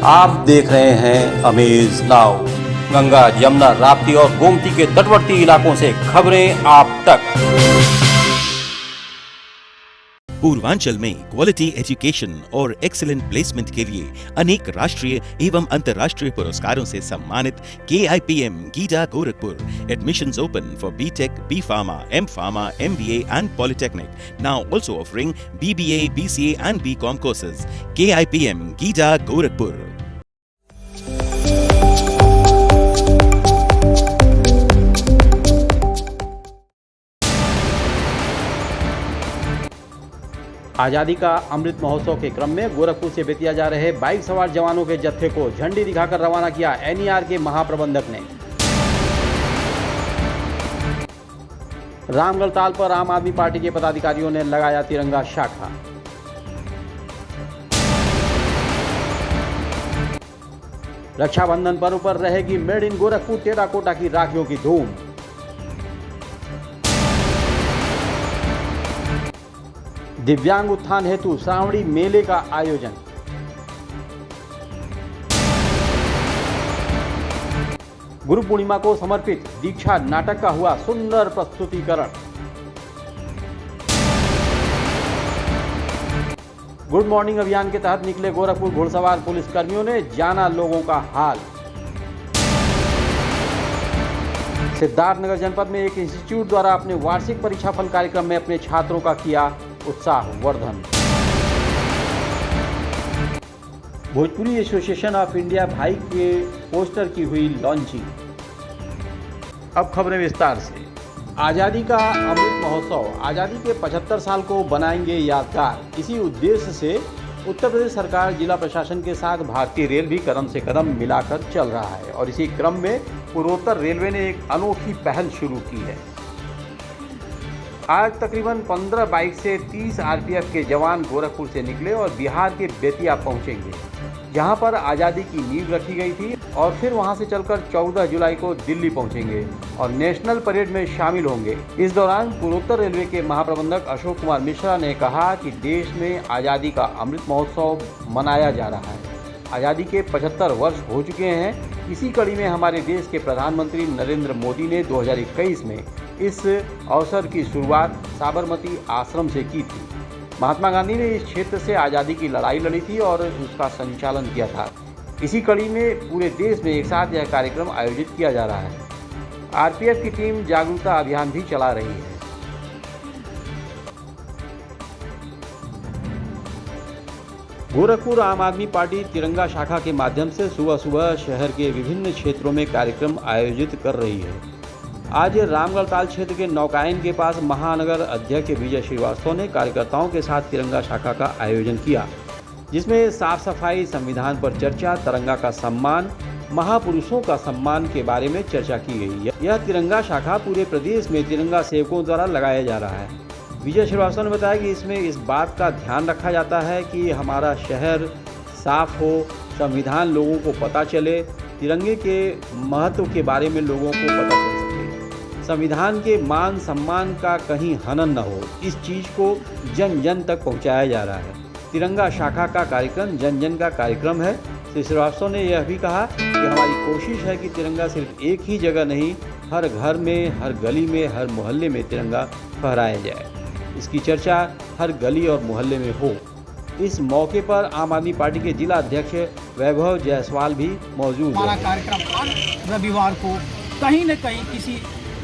आप देख रहे हैं अमेज नाउ। गंगा, यमुना, राप्ती और गोमती के तटवर्ती इलाकों से खबरें आप तक। पूर्वांचल में क्वालिटी एजुकेशन और एक्सीलेंट प्लेसमेंट के लिए अनेक राष्ट्रीय एवं अंतर्राष्ट्रीय पुरस्कारों से सम्मानित KIPM GIDA Gorakhpur. Admissions open for BTech, B.Pharma, M.Pharma, MBA and Polytechnic. Now also offering BBA, BCA and BCom courses. KIPM GIDA Gorakhpur. आजादी का अमृत महोत्सव के क्रम में गोरखपुर से बेतिया जा रहे बाइक सवार जवानों के जत्थे को झंडी दिखाकर रवाना किया NER के महाप्रबंधक ने। रामगढ़ ताल पर आम आदमी पार्टी के पदाधिकारियों ने लगाया तिरंगा शाखा। रक्षाबंधन पर्व पर रहेगी मेड इन गोरखपुर टेराकोटा की राखियों की धूम। दिव्यांग उत्थान हेतु श्रावणी मेले का आयोजन। गुरु पूर्णिमा को समर्पित दीक्षा नाटक का हुआ सुंदर प्रस्तुतिकरण। गुड मॉर्निंग अभियान के तहत निकले गोरखपुर घुड़सवार पुलिस कर्मियों ने जाना लोगों का हाल। सिद्धार्थनगर जनपद में एक इंस्टीट्यूट द्वारा अपने वार्षिक परीक्षाफल कार्यक्रम में अपने छात्रों का किया उत्साहवर्धन। भोजपुरी एसोसिएशन ऑफ इंडिया भाई के पोस्टर की हुई लॉन्चिंग। अब खबरें विस्तार से। आज़ादी का अमृत महोत्सव आज़ादी के 75 साल को बनाएंगे यादगार। इसी उद्देश्य से उत्तर प्रदेश सरकार जिला प्रशासन के साथ भारतीय रेल भी कदम से कदम मिलाकर चल रहा है और इसी क्रम में पूर्वोत्तर रेलवे ने एक अनोखी पहल शुरू की है। आज तकरीबन 15 बाइक से 30 RPF के जवान गोरखपुर से निकले और बिहार के बेतिया पहुंचेंगे, जहां पर आज़ादी की नींव रखी गई थी और फिर वहां से चलकर 14 जुलाई को दिल्ली पहुंचेंगे और नेशनल परेड में शामिल होंगे। इस दौरान पूर्वोत्तर रेलवे के महाप्रबंधक अशोक कुमार मिश्रा ने कहा कि देश में आज़ादी का अमृत महोत्सव मनाया जा रहा है। आज़ादी के 75 वर्ष हो चुके हैं। इसी कड़ी में हमारे देश के प्रधानमंत्री नरेंद्र मोदी ने 2021 में इस अवसर की शुरुआत साबरमती आश्रम से की थी। महात्मा गांधी ने इस क्षेत्र से आज़ादी की लड़ाई लड़ी थी और उसका संचालन किया था। इसी कड़ी में पूरे देश में एक साथ यह कार्यक्रम आयोजित किया जा रहा है। RPF की टीम जागरूकता अभियान भी चला रही है। गोरखपुर आम आदमी पार्टी तिरंगा शाखा के माध्यम से सुबह सुबह शहर के विभिन्न क्षेत्रों में कार्यक्रम आयोजित कर रही है। आज रामगढ़ ताल क्षेत्र के नौकायन के पास महानगर अध्यक्ष विजय श्रीवास्तव ने कार्यकर्ताओं के साथ तिरंगा शाखा का आयोजन किया, जिसमें साफ सफाई, संविधान पर चर्चा, तिरंगा का सम्मान, महापुरुषों का सम्मान के बारे में चर्चा की गई। यह तिरंगा शाखा पूरे प्रदेश में तिरंगा सेवकों द्वारा लगाया जा रहा है। विजय श्रीवास्तव ने बताया कि इसमें इस बात का ध्यान रखा जाता है कि हमारा शहर साफ हो, संविधान लोगों को पता चले, तिरंगे के महत्व के बारे में लोगों को पता चल सके, संविधान के मान सम्मान का कहीं हनन न हो। इस चीज़ को जन जन तक पहुंचाया जा रहा है। तिरंगा शाखा का कार्यक्रम जन जन का कार्यक्रम है। श्री श्रीवास्तव ने यह भी कहा कि हमारी कोशिश है कि तिरंगा सिर्फ एक ही जगह नहीं, हर घर में, हर गली में, हर मोहल्ले में तिरंगा फहराया जाए। इसकी चर्चा हर गली और मोहल्ले में हो। इस मौके पर आम आदमी पार्टी के जिला अध्यक्ष वैभव जायसवाल भी मौजूद हैं। हमारा कार्यक्रम हर रविवार को कहीं न कहीं किसी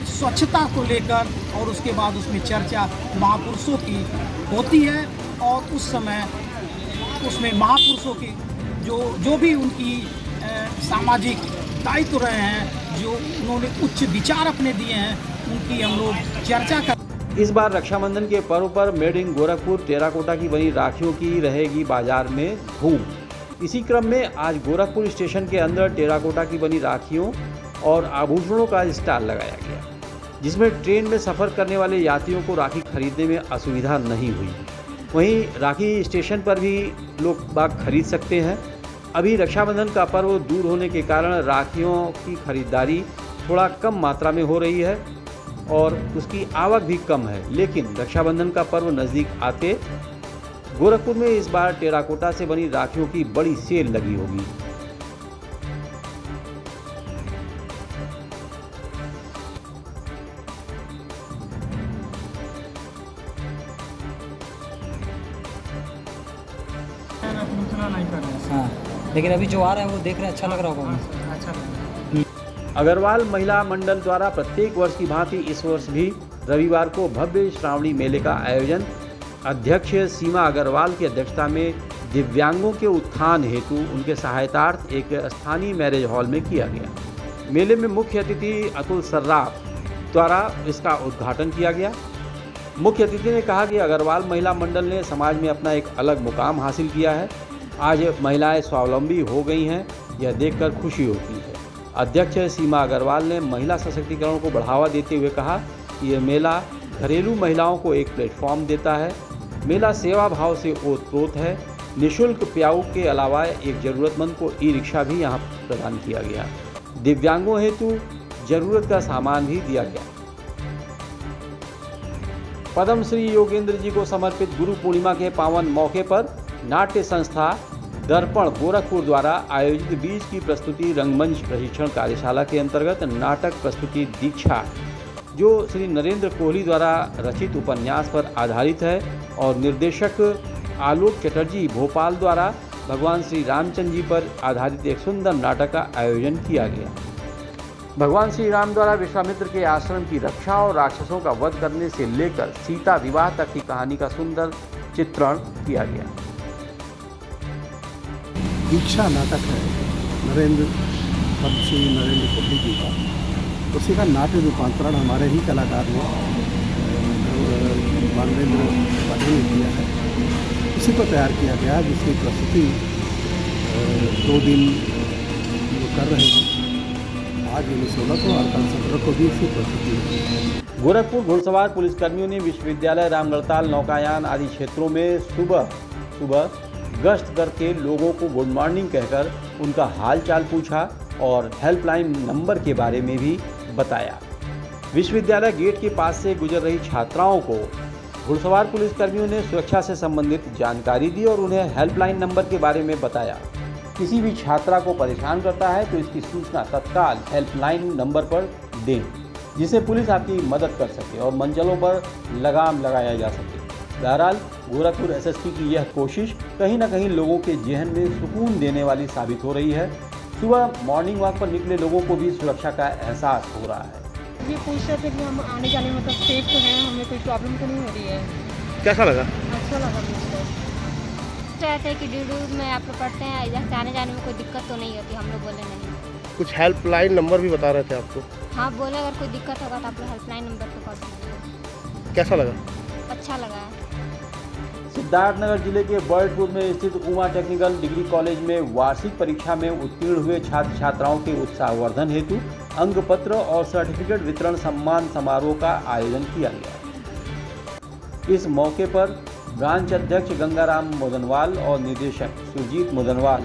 स्वच्छता को लेकर और उसके बाद उसमें चर्चा महापुरुषों की होती है और उस समय उसमें महापुरुषों की जो भी उनकी सामाजिक दायित्व रहे हैं, जो उन्होंने उच्च विचार अपने दिए हैं, उनकी हम लोग चर्चा कर। इस बार रक्षाबंधन के पर्व पर मेड इन गोरखपुर टेराकोटा की बनी राखियों की रहेगी बाजार में धूम। इसी क्रम में आज गोरखपुर स्टेशन के अंदर टेराकोटा की बनी राखियों और आभूषणों का स्टॉल लगाया गया, जिसमें ट्रेन में सफ़र करने वाले यात्रियों को राखी खरीदने में असुविधा नहीं हुई। वहीं राखी स्टेशन पर भी लोग बाग खरीद सकते हैं। अभी रक्षाबंधन का पर्व दूर होने के कारण राखियों की खरीदारी थोड़ा कम मात्रा में हो रही है और उसकी आवक भी कम है, लेकिन रक्षाबंधन का पर्व नज़दीक आते गोरखपुर में इस बार टेराकोटा से बनी राखियों की बड़ी सेल लगी होगी। हाँ, लेकिन अभी जो आ रहा है वो देख रहे हैं, अच्छा लग रहा होगा उन्हें। अच्छा लगा। अग्रवाल महिला मंडल द्वारा प्रत्येक वर्ष की भांति इस वर्ष भी रविवार को भव्य श्रावणी मेले का आयोजन अध्यक्ष सीमा अग्रवाल की अध्यक्षता में दिव्यांगों के उत्थान हेतु उनके सहायतार्थ एक स्थानीय मैरिज हॉल में किया गया। मेले में मुख्य अतिथि अतुल सर्राफ द्वारा इसका उद्घाटन किया गया। मुख्य अतिथि ने कहा कि अग्रवाल महिला मंडल ने समाज में अपना एक अलग मुकाम हासिल किया है। आज महिलाएं स्वावलंबी हो गई हैं, यह देखकर खुशी होती है। अध्यक्ष सीमा अग्रवाल ने महिला सशक्तिकरण को बढ़ावा देते हुए कहा कि यह मेला घरेलू महिलाओं को एक प्लेटफॉर्म देता है। मेला सेवा भाव से ओतप्रोत है। निःशुल्क प्याऊ के अलावा एक ज़रूरतमंद को ई रिक्शा भी यहाँ प्रदान किया गया। दिव्यांगों हेतु जरूरत का सामान भी दिया गया। पद्म श्री योगेंद्र जी को समर्पित गुरु पूर्णिमा के पावन मौके पर नाट्य संस्था दर्पण गोरखपुर द्वारा आयोजित बीज की प्रस्तुति रंगमंच प्रशिक्षण कार्यशाला के अंतर्गत नाटक प्रस्तुति दीक्षा, जो श्री नरेंद्र कोहली द्वारा रचित उपन्यास पर आधारित है और निर्देशक आलोक चटर्जी भोपाल द्वारा भगवान श्री रामचंद्र जी पर आधारित एक सुंदर नाटक का आयोजन किया गया। भगवान श्री राम द्वारा विश्वामित्र के आश्रम की रक्षा और राक्षसों का वध करने से लेकर सीता विवाह तक की कहानी का सुंदर चित्रण किया गया। दीक्षा नाटक है पद्मश्री नरेंद्र कोहली जी का, उसी का नाट्य रूपांतरण हमारे ही कलाकार ने बांग्रेंद्र पाटिल ने किया है। उसी को तैयार किया गया, जिसकी प्रस्तुति 2 दिन कर रहे हैं। आज 16 को और कल 17 को भी इसकी प्रस्तुति है। गोरखपुर घुड़सवार पुलिसकर्मियों ने विश्वविद्यालय, रामगढ़ताल, नौकायान आदि क्षेत्रों में सुबह गश्त करके लोगों को गुड मॉर्निंग कहकर उनका हाल चाल पूछा और हेल्पलाइन नंबर के बारे में भी बताया। विश्वविद्यालय गेट के पास से गुजर रही छात्राओं को घुड़सवार पुलिसकर्मियों ने सुरक्षा से संबंधित जानकारी दी और उन्हें हेल्पलाइन नंबर के बारे में बताया। किसी भी छात्रा को परेशान करता है तो इसकी सूचना तत्काल हेल्पलाइन नंबर पर दें, जिससे पुलिस आपकी मदद कर सके और मंजिलों पर लगाम लगाया जा सके। बहरहाल गोरखपुर एसएसपी की यह कोशिश कहीं न कहीं लोगों के जहन में सुकून देने वाली साबित हो रही है। सुबह मॉर्निंग वॉक पर निकले लोगों को भी सुरक्षा का एहसास हो रहा है। ये पूछ रहे थे कि हम आने जाने में मतलब सेफ तो हैं, हमें कोई प्रॉब्लम तो नहीं हो रही है। कैसा लगा? अच्छा लगा मुझे। रहते कि ड्यूटी में आप लोग पढ़ते हैं, इधर से आने जाने में कोई दिक्कत तो नहीं होती। हम लोग बोले नहीं। कुछ हेल्पलाइन नंबर भी बता रहे थे आपको? हाँ, बोले अगर कोई दिक्कत होगा तो आप लोग हेल्पलाइन नंबर पर कॉल कीजिए। कैसा लगा? अच्छा लगा। सिद्धार्थनगर जिले के बर्डपुर में स्थित उमा टेक्निकल डिग्री कॉलेज में वार्षिक परीक्षा में उत्तीर्ण हुए छात्र छात्राओं के उत्साहवर्धन हेतु अंक पत्र और सर्टिफिकेट वितरण सम्मान समारोह का आयोजन किया गया। इस मौके पर ब्रांच अध्यक्ष गंगाराम मोदनवाल और निदेशक सुरजीत मोदनवाल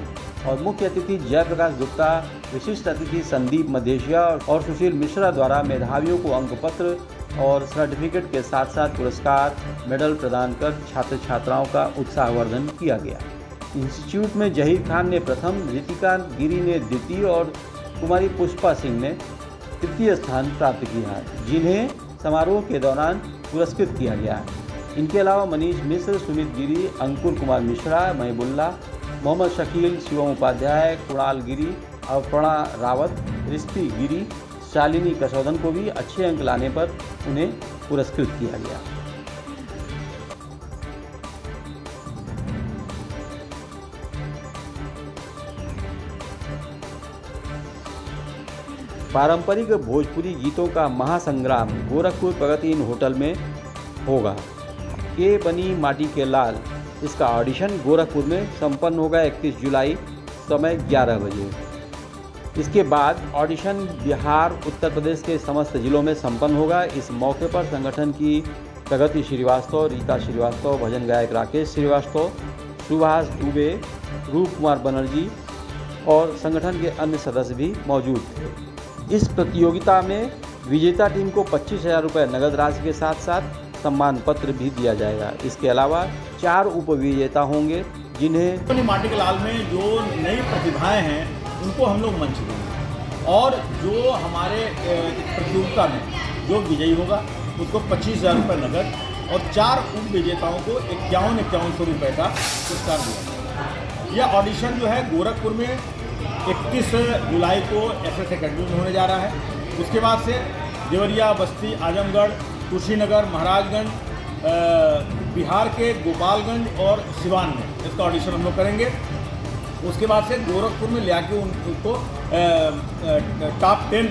और मुख्य अतिथि जयप्रकाश गुप्ता, विशिष्ट अतिथि संदीप मधेशिया और सुशील मिश्रा द्वारा मेधावियों को अंक पत्र और सर्टिफिकेट के साथ साथ पुरस्कार, मेडल प्रदान कर छात्र छात्राओं का उत्साहवर्धन किया गया। इंस्टीट्यूट में जहीर खान ने प्रथम, रितिका गिरी ने द्वितीय और कुमारी पुष्पा सिंह ने तृतीय स्थान प्राप्त किया, जिन्हें समारोह के दौरान पुरस्कृत किया गया। इनके अलावा मनीष मिश्र, सुमित गिरी, अंकुर कुमार मिश्रा, महबुल्ला, मोहम्मद शकील, शिवम उपाध्याय, कुणाल गिरी, अपर्णा रावत, रिश्ती गिरी, शालिनी कसौदन को भी अच्छे अंक लाने पर उन्हें पुरस्कृत किया गया। पारंपरिक भोजपुरी गीतों का महासंग्राम गोरखपुर प्रगति इन होटल में होगा। के बनी माटी के लाल, इसका ऑडिशन गोरखपुर में संपन्न होगा 31 जुलाई समय 11 बजे। इसके बाद ऑडिशन बिहार, उत्तर प्रदेश के समस्त जिलों में संपन्न होगा। इस मौके पर संगठन की प्रगति श्रीवास्तव, रीता श्रीवास्तव, भजन गायक राकेश श्रीवास्तव, सुभाष दुबे, रूप कुमार बनर्जी और संगठन के अन्य सदस्य भी मौजूद थे। इस प्रतियोगिता में विजेता टीम को 25,000 रुपये नगद राशि के साथ साथ सम्मान पत्र भी दिया जाएगा। इसके अलावा 4 उपविजेता होंगे, जिन्हें अपनी माटी के लाल में जो नई प्रतिभाएं हैं उनको हम लोग मंच देंगे और जो हमारे प्रतियोगिता में जो विजयी होगा उसको 25,000 रुपये नगद और 4 उप विजेताओं को 51,51 रुपये का पुरस्कार दिया जाएगा। यह ऑडिशन जो है गोरखपुर में 31 जुलाई को SS अकेडमी में होने जा रहा है। उसके बाद से देवरिया, बस्ती, आजमगढ़, कुशीनगर, महाराजगंज, बिहार के गोपालगंज और सिवान में इसका ऑडिशन हम लोग करेंगे। उसके बाद से गोरखपुर में ले आके उनको टॉप 10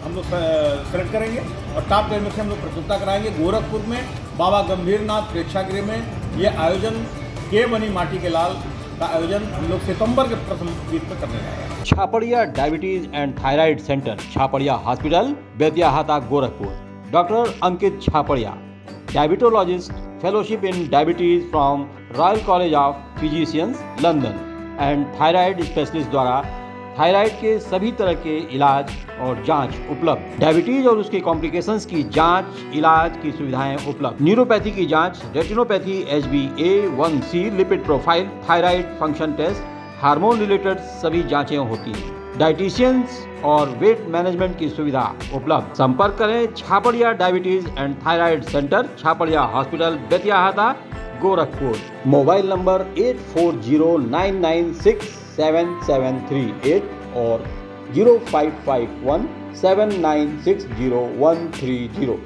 हम लोग सेलेक्ट करेंगे और टॉप 10 में से हम लोग प्रतियोगिता कराएंगे। गोरखपुर में बाबा गंभीरनाथ प्रेक्षागृह में ये आयोजन के बनी माटी के लाल का आयोजन हम लोग सितंबर के प्रथम वीक में करने जा रहे हैं। Chhapadia diabetes and thyroid centre, Chhapadia hospital, Betiahata, Gorakhpur. Doctor Ankit Chhapadia, diabetologist, fellowship in diabetes from Royal College of Physicians, London and thyroid specialist द्वारा थायराइड के सभी तरह के इलाज और जांच उपलब्ध। डायबिटीज और उसके कॉम्प्लिकेशंस की जांच, इलाज की सुविधाएं उपलब्ध। न्यूरोपैथी की जांच, retinopathy, HbA1c, lipid profile, thyroid function test, hormone related सभी जांचें होती हैं। डाइटिशियंस और वेट मैनेजमेंट की सुविधा उपलब्ध। संपर्क करें Chhapadia diabetes and thyroid centre, Chhapadia hospital, Betiahata, Gorakhpur. Mobile number 8409967738 और 05517960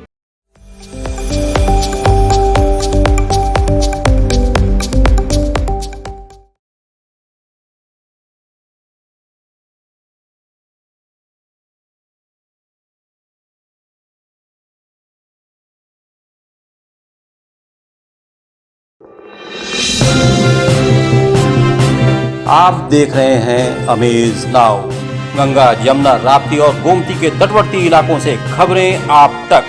आप देख रहे हैं अमेज नाउ। गंगा, यमुना, राप्ती और गोमती के तटवर्ती इलाकों से खबरें आप तक।